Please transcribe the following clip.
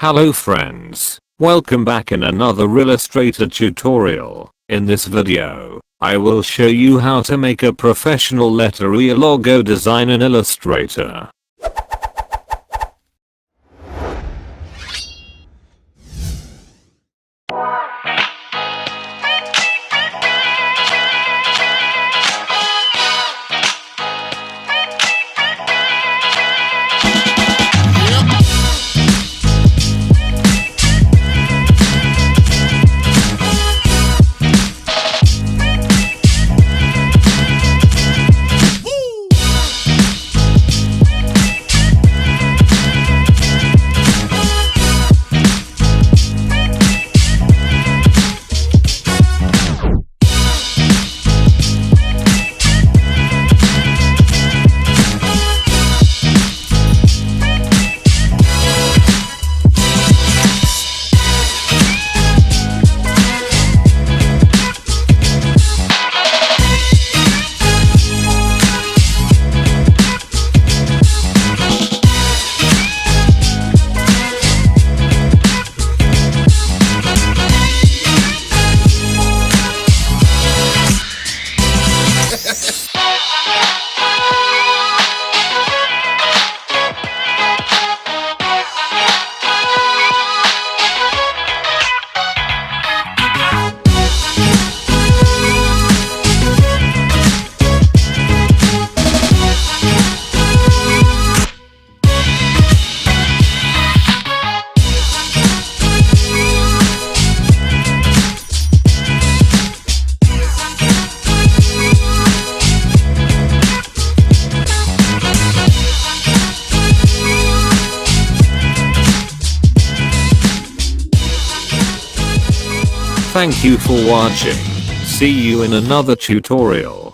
Hello friends, welcome back in another Illustrator tutorial. In this video, I will show you how to make a professional letter E logo design in Illustrator. Thank you for watching. See you in another tutorial.